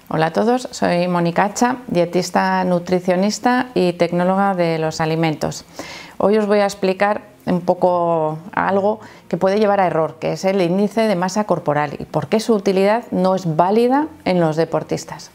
Hola a todos, soy Mónica Hacha, dietista, nutricionista y tecnóloga de los alimentos. Hoy os voy a explicar un poco algo que puede llevar a error, que es el índice de masa corporal y por qué su utilidad no es válida en los deportistas.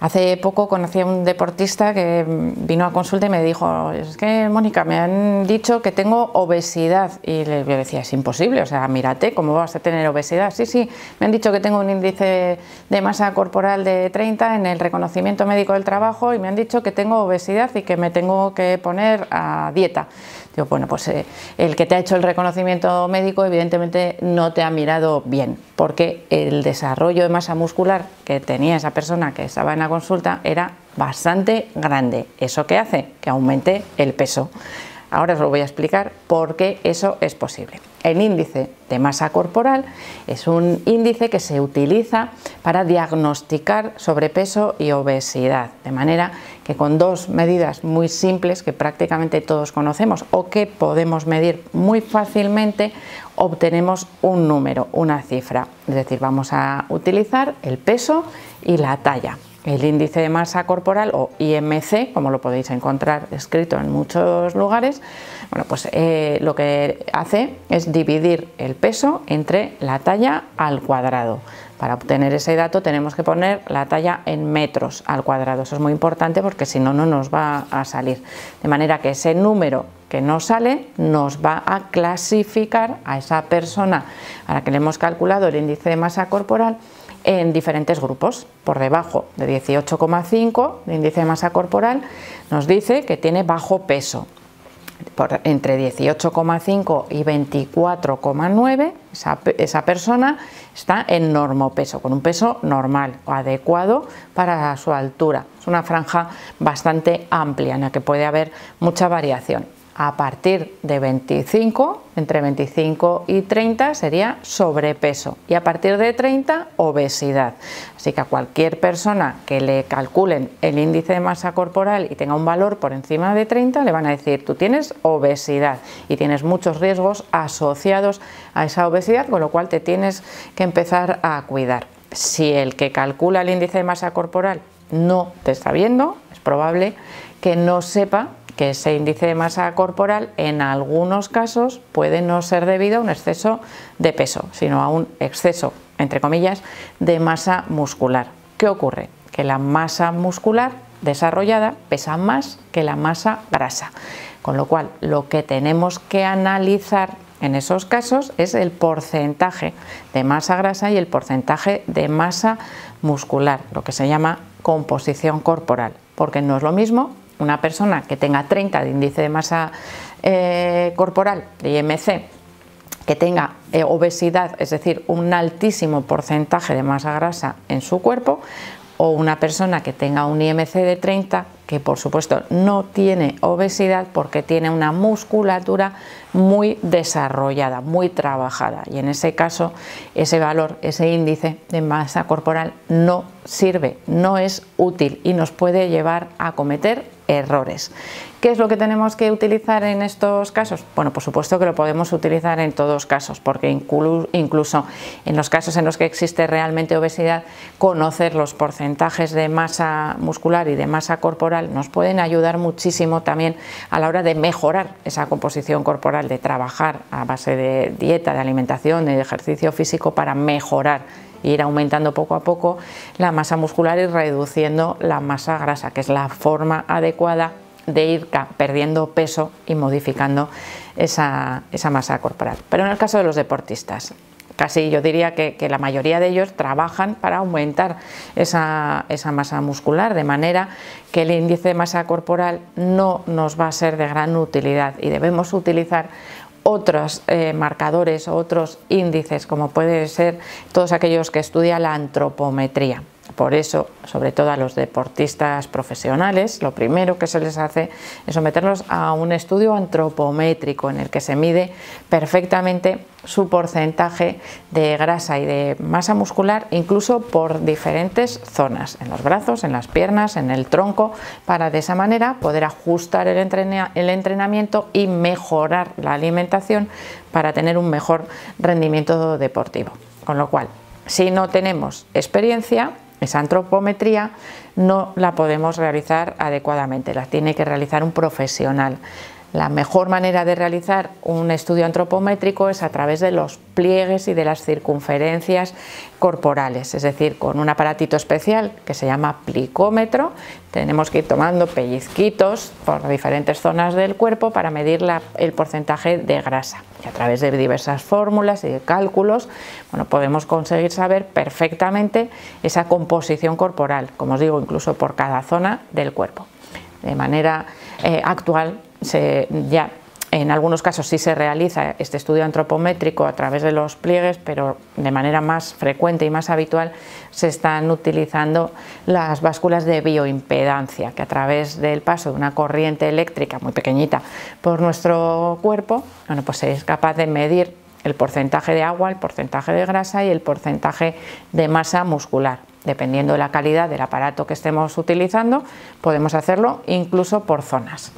Hace poco conocí a un deportista que vino a consulta y me dijo: es que, Mónica, me han dicho que tengo obesidad. Y le decía: es imposible, o sea, mírate, ¿cómo vas a tener obesidad? Sí, me han dicho que tengo un índice de masa corporal de 30 en el reconocimiento médico del trabajo y me han dicho que tengo obesidad y que me tengo que poner a dieta. Digo, bueno, pues el que te ha hecho el reconocimiento médico evidentemente no te ha mirado bien, porque el desarrollo de masa muscular que tenía esa persona que estaba en la consulta era bastante grande. ¿Eso qué hace? Que aumente el peso. Ahora os lo voy a explicar por qué eso es posible. El índice de masa corporal es un índice que se utiliza para diagnosticar sobrepeso y obesidad, de manera que con dos medidas muy simples que prácticamente todos conocemos o que podemos medir muy fácilmente, obtenemos un número, una cifra. Es decir, vamos a utilizar el peso y la talla. El índice de masa corporal, o IMC, como lo podéis encontrar escrito en muchos lugares, bueno, pues lo que hace es dividir el peso entre la talla al cuadrado. Para obtener ese dato tenemos que poner la talla en metros al cuadrado. Eso es muy importante porque si no, no nos va a salir. De manera que ese número que nos sale nos va a clasificar a esa persona a la que le hemos calculado el índice de masa corporal en diferentes grupos. Por debajo de 18,5 de índice de masa corporal nos dice que tiene bajo peso. Entre 18,5 y 24,9 esa persona está en normopeso, con un peso normal o adecuado para su altura. Es una franja bastante amplia en la que puede haber mucha variación. A partir de 25, entre 25 y 30 sería sobrepeso y a partir de 30 obesidad. Así que a cualquier persona que le calculen el índice de masa corporal y tenga un valor por encima de 30 le van a decir: tú tienes obesidad y tienes muchos riesgos asociados a esa obesidad, con lo cual te tienes que empezar a cuidar. Si el que calcula el índice de masa corporal no te está viendo, es probable que no sepa que ese índice de masa corporal en algunos casos puede no ser debido a un exceso de peso, sino a un exceso, entre comillas, de masa muscular. ¿Qué ocurre? Que la masa muscular desarrollada pesa más que la masa grasa, con lo cual lo que tenemos que analizar en esos casos es el porcentaje de masa grasa y el porcentaje de masa muscular, lo que se llama composición corporal, porque no es lo mismo una persona que tenga 30 de índice de masa corporal, de IMC, que tenga obesidad, es decir, un altísimo porcentaje de masa grasa en su cuerpo, o una persona que tenga un IMC de 30, que por supuesto no tiene obesidad porque tiene una musculatura muy desarrollada, muy trabajada, y en ese caso ese valor, ese índice de masa corporal no sirve, no es útil y nos puede llevar a cometer errores. ¿Qué es lo que tenemos que utilizar en estos casos? Bueno, por supuesto que lo podemos utilizar en todos casos, porque incluso en los casos en los que existe realmente obesidad, conocer los porcentajes de masa muscular y de masa corporal nos pueden ayudar muchísimo también a la hora de mejorar esa composición corporal, de trabajar a base de dieta, de alimentación, de ejercicio físico para mejorar, ir aumentando poco a poco la masa muscular y reduciendo la masa grasa, que es la forma adecuada de ir perdiendo peso y modificando esa masa corporal. Pero en el caso de los deportistas, casi yo diría que la mayoría de ellos trabajan para aumentar esa masa muscular, de manera que el índice de masa corporal no nos va a ser de gran utilidad y debemos utilizar otros marcadores o otros índices, como puede ser todos aquellos que estudia la antropometría. Por eso, sobre todo a los deportistas profesionales, lo primero que se les hace es someterlos a un estudio antropométrico en el que se mide perfectamente su porcentaje de grasa y de masa muscular, incluso por diferentes zonas, en los brazos, en las piernas, en el tronco, para de esa manera poder ajustar el entrenamiento y mejorar la alimentación para tener un mejor rendimiento deportivo. Con lo cual, si no tenemos experiencia, esa antropometría no la podemos realizar adecuadamente, la tiene que realizar un profesional. La mejor manera de realizar un estudio antropométrico es a través de los pliegues y de las circunferencias corporales, es decir, con un aparatito especial que se llama plicómetro. Tenemos que ir tomando pellizquitos por diferentes zonas del cuerpo para medir el porcentaje de grasa. Y a través de diversas fórmulas y de cálculos, bueno, podemos conseguir saber perfectamente esa composición corporal, como os digo, incluso por cada zona del cuerpo. De manera actual, ya en algunos casos sí se realiza este estudio antropométrico a través de los pliegues, pero de manera más frecuente y más habitual se están utilizando las básculas de bioimpedancia, que a través del paso de una corriente eléctrica muy pequeñita por nuestro cuerpo, bueno, pues es capaz de medir el porcentaje de agua, el porcentaje de grasa y el porcentaje de masa muscular. Dependiendo de la calidad del aparato que estemos utilizando, podemos hacerlo incluso por zonas.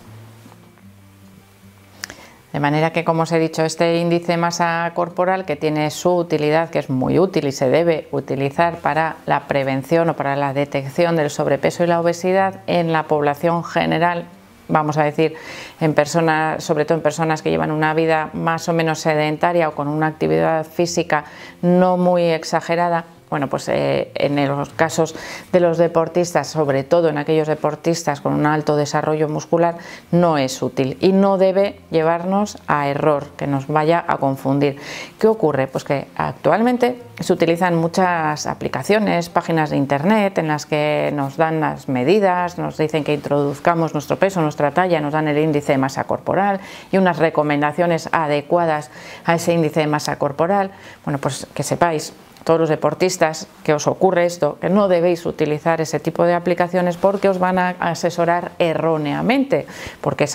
De manera que, como os he dicho, este índice de masa corporal, que tiene su utilidad, que es muy útil y se debe utilizar para la prevención o para la detección del sobrepeso y la obesidad en la población general, vamos a decir, en personas, sobre todo en personas que llevan una vida más o menos sedentaria o con una actividad física no muy exagerada. Bueno, pues en los casos de los deportistas, sobre todo en aquellos deportistas con un alto desarrollo muscular, no es útil y no debe llevarnos a error, que nos vaya a confundir. ¿Qué ocurre? Pues que actualmente se utilizan muchas aplicaciones, páginas de internet en las que nos dan las medidas, nos dicen que introduzcamos nuestro peso, nuestra talla, nos dan el índice de masa corporal y unas recomendaciones adecuadas a ese índice de masa corporal. Bueno, pues que sepáis, todos los deportistas, que os ocurre esto, que no debéis utilizar ese tipo de aplicaciones porque os van a asesorar erróneamente, porque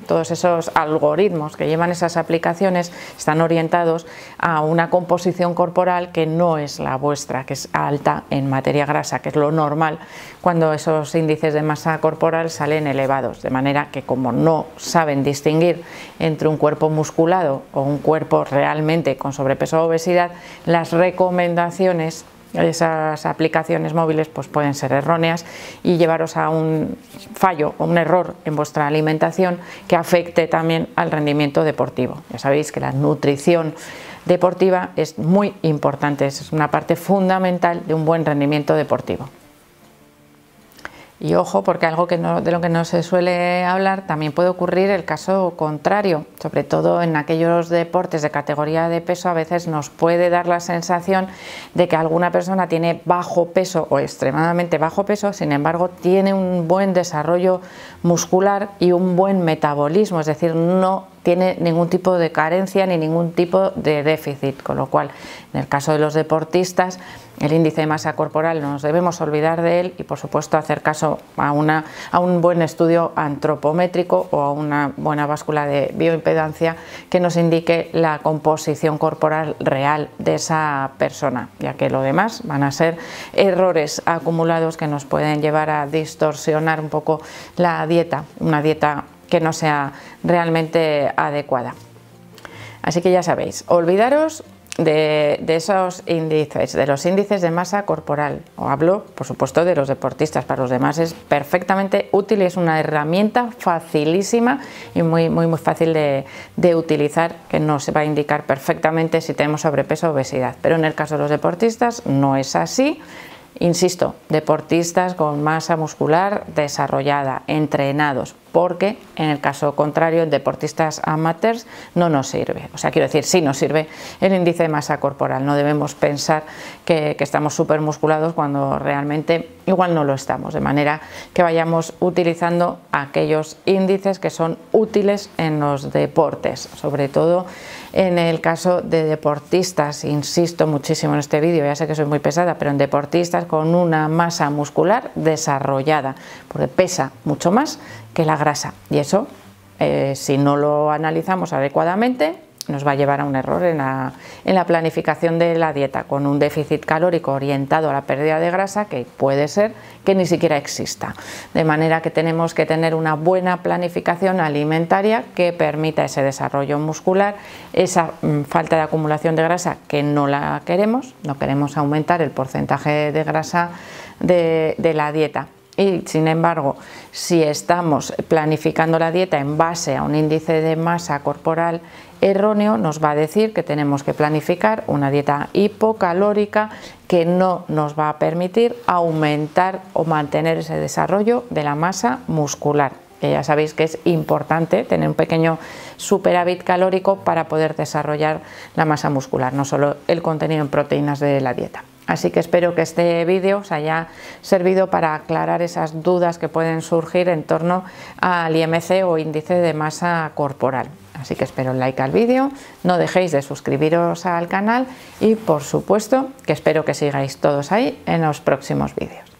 todos esos algoritmos que llevan esas aplicaciones están orientados a una composición corporal que no es la vuestra, que es alta en materia grasa, que es lo normal cuando esos índices de masa corporal salen elevados, de manera que como no saben distinguir entre un cuerpo musculado o un cuerpo realmente con sobrepeso o obesidad, las recomendaciones de esas aplicaciones móviles pues pueden ser erróneas y llevaros a un fallo o un error en vuestra alimentación que afecte también al rendimiento deportivo. Ya sabéis que la nutrición deportiva es muy importante, es una parte fundamental de un buen rendimiento deportivo. Y ojo, porque algo de lo que no se suele hablar, también puede ocurrir el caso contrario, sobre todo en aquellos deportes de categoría de peso. A veces nos puede dar la sensación de que alguna persona tiene bajo peso o extremadamente bajo peso, sin embargo tiene un buen desarrollo muscular y un buen metabolismo, es decir, no tiene ningún tipo de carencia ni ningún tipo de déficit, con lo cual en el caso de los deportistas el índice de masa corporal no nos debemos olvidar de él y por supuesto hacer caso a un buen estudio antropométrico o a una buena báscula de bioimpedancia que nos indique la composición corporal real de esa persona, ya que lo demás van a ser errores acumulados que nos pueden llevar a distorsionar un poco la dieta, una dieta que no sea realmente adecuada. Así que ya sabéis, olvidaros de esos índices, de los índices de masa corporal. Os hablo, por supuesto, de los deportistas. Para los demás es perfectamente útil y es una herramienta facilísima y muy fácil de utilizar, que nos va a indicar perfectamente si tenemos sobrepeso o obesidad. Pero en el caso de los deportistas no es así. Insisto, deportistas con masa muscular desarrollada, entrenados. porque en el caso contrario, en deportistas amateurs no nos sirve. O sea, quiero decir, sí nos sirve el índice de masa corporal. No debemos pensar que estamos súper musculados cuando realmente igual no lo estamos, de manera que vayamos utilizando aquellos índices que son útiles en los deportes, sobre todo en el caso de deportistas, insisto muchísimo en este vídeo, ya sé que soy muy pesada, pero en deportistas con una masa muscular desarrollada, porque pesa mucho más que la grasa, y eso, si no lo analizamos adecuadamente, nos va a llevar a un error en la planificación de la dieta, con un déficit calórico orientado a la pérdida de grasa que puede ser que ni siquiera exista. De manera que tenemos que tener una buena planificación alimentaria que permita ese desarrollo muscular, esa falta de acumulación de grasa que no la queremos, no queremos aumentar el porcentaje de grasa de la dieta. Y sin embargo, si estamos planificando la dieta en base a un índice de masa corporal erróneo, nos va a decir que tenemos que planificar una dieta hipocalórica que no nos va a permitir aumentar o mantener ese desarrollo de la masa muscular. Que ya sabéis que es importante tener un pequeño superávit calórico para poder desarrollar la masa muscular, no solo el contenido en proteínas de la dieta. Así que espero que este vídeo os haya servido para aclarar esas dudas que pueden surgir en torno al IMC o índice de masa corporal. Así que espero un like al vídeo, no dejéis de suscribiros al canal y por supuesto que espero que sigáis todos ahí en los próximos vídeos.